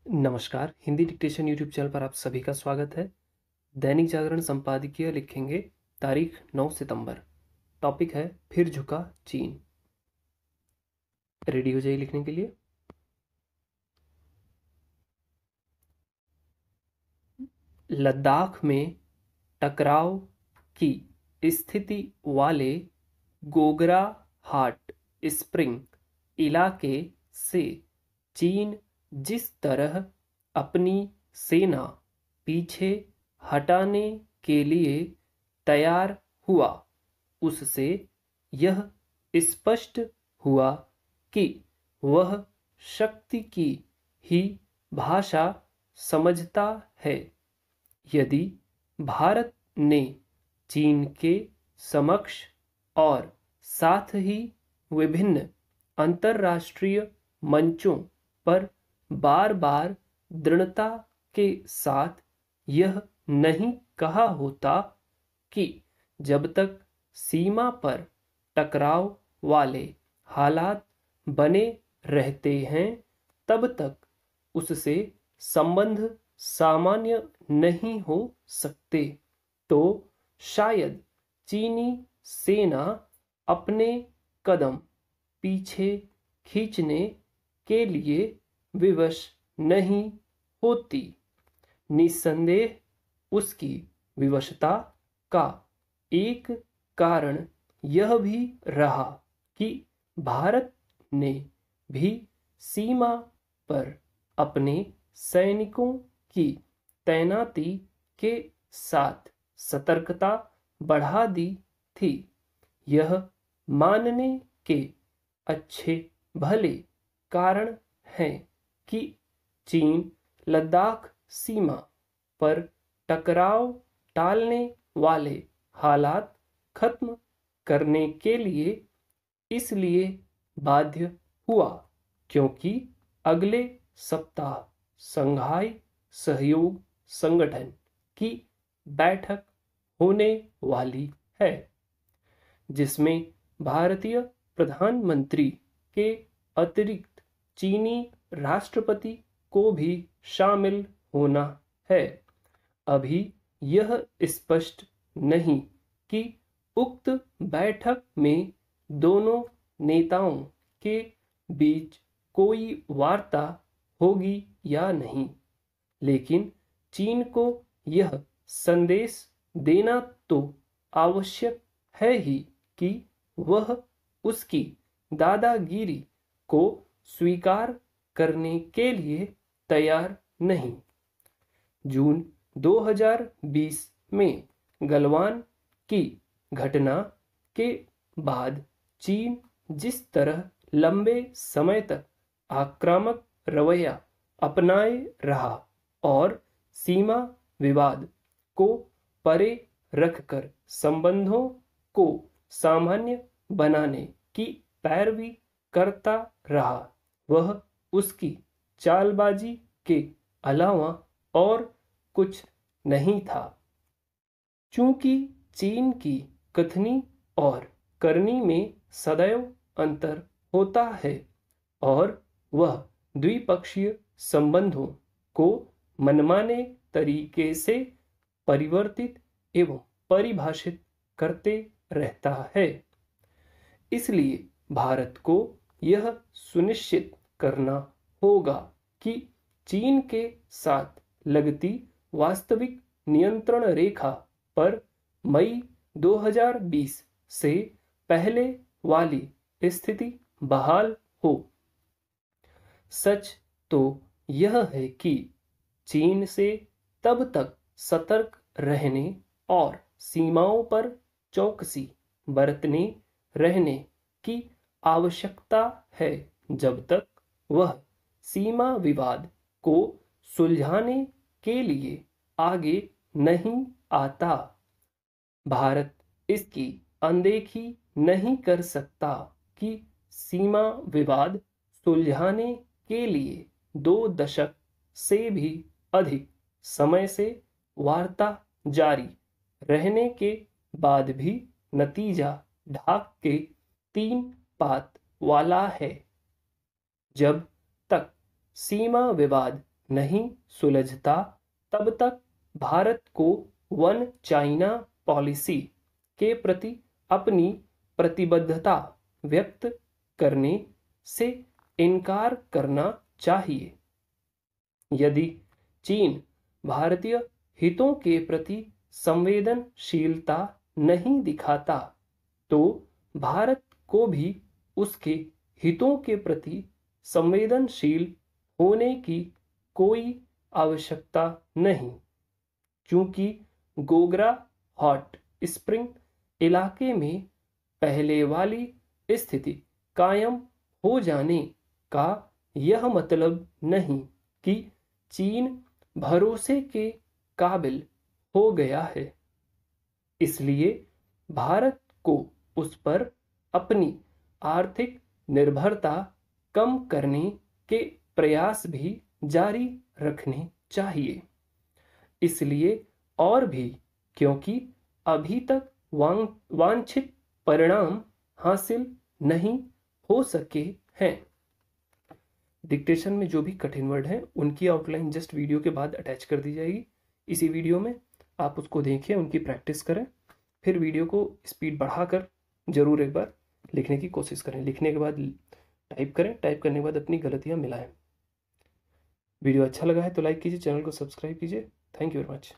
नमस्कार, Hindi dictation YouTube channel पर आप सभी का स्वागत है। दैनिक जागरण संपादकीय लिखेंगे तारीख 9 सितंबर। टॉपिक है फिर झुका चीन। रेडी हो जाइए लिखने के लिए। लद्दाख में टकराव की स्थिति वाले गोगरा हाट स्प्रिंग इलाके से चीन जिस तरह अपनी सेना पीछे हटाने के लिए तैयार हुआ, उससे यह स्पष्ट हुआ कि वह शक्ति की ही भाषा समझता है। यदि भारत ने चीन के समक्ष और साथ ही विभिन्न अंतर्राष्ट्रीय मंचों पर बार बार दृढ़ता के साथ यह नहीं कहा होता कि जब तक सीमा पर टकराव वाले हालात बने रहते हैं तब तक उससे संबंध सामान्य नहीं हो सकते, तो शायद चीनी सेना अपने कदम पीछे खींचने के लिए विवश नहीं होती। निस्संदेह उसकी विवशता का एक कारण यह भी रहा कि भारत ने भी सीमा पर अपने सैनिकों की तैनाती के साथ सतर्कता बढ़ा दी थी। यह मानने के अच्छे भले कारण हैं कि चीन लद्दाख सीमा पर टकराव टालने वाले हालात खत्म करने के लिए इसलिए बाध्य हुआ क्योंकि अगले सप्ताह शंघाई सहयोग संगठन की बैठक होने वाली है, जिसमें भारतीय प्रधानमंत्री के अतिरिक्त चीनी राष्ट्रपति को भी शामिल होना है। अभी यह स्पष्ट नहीं कि उक्त बैठक में दोनों नेताओं के बीच कोई वार्ता होगी या नहीं, लेकिन चीन को यह संदेश देना तो आवश्यक है ही कि वह उसकी दादागिरी को स्वीकार करने के लिए तैयार नहीं। जून 2020 में गलवान की घटना के बाद चीन जिस तरह लंबे समय तक आक्रामक रवैया अपनाए रहा और सीमा विवाद को परे रखकर संबंधों को सामान्य बनाने की पैरवी करता रहा, वह उसकी चालबाजी के अलावा और कुछ नहीं था। चूंकि चीन की कथनी और करनी में सदैव अंतर होता है और वह द्विपक्षीय संबंधों को मनमाने तरीके से परिवर्तित एवं परिभाषित करते रहता है, इसलिए भारत को यह सुनिश्चित करना होगा कि चीन के साथ लगती वास्तविक नियंत्रण रेखा पर मई 2020 से पहले वाली स्थिति बहाल हो। सच तो यह है कि चीन से तब तक सतर्क रहने और सीमाओं पर चौकसी बरतने रहने की आवश्यकता है जब तक वह सीमा विवाद को सुलझाने के लिए आगे नहीं आता। भारत इसकी अनदेखी नहीं कर सकता कि सीमा विवाद सुलझाने के लिए 2 दशक से भी अधिक समय से वार्ता जारी रहने के बाद भी नतीजा ढाक के 3 पात वाला है। जब तक सीमा विवाद नहीं सुलझता तब तक भारत को वन चाइना पॉलिसी के प्रति अपनी प्रतिबद्धता व्यक्त करने से इनकार करना चाहिए। यदि चीन भारतीय हितों के प्रति संवेदनशीलता नहीं दिखाता तो भारत को भी उसके हितों के प्रति संवेदनशील होने की कोई आवश्यकता नहीं, क्योंकि गोगरा हॉट स्प्रिंग इलाके में पहले वाली स्थिति कायम हो जाने का यह मतलब नहीं कि चीन भरोसे के काबिल हो गया है। इसलिए भारत को उस पर अपनी आर्थिक निर्भरता कम करने के प्रयास भी जारी रखने चाहिए। इसलिए और भी क्योंकि अभी तक वांछित परिणाम हासिल नहीं हो सके हैं। डिक्टेशन में जो भी कठिन वर्ड हैं उनकी आउटलाइन जस्ट वीडियो के बाद अटैच कर दी जाएगी। इसी वीडियो में आप उसको देखें, उनकी प्रैक्टिस करें, फिर वीडियो को स्पीड बढ़ाकर जरूर एक बार लिखने की कोशिश करें। लिखने के बाद टाइप करें, टाइप करने के बाद अपनी गलतियां मिलाएं। वीडियो अच्छा लगा है तो लाइक कीजिए, चैनल को सब्सक्राइब कीजिए। Thank you very much.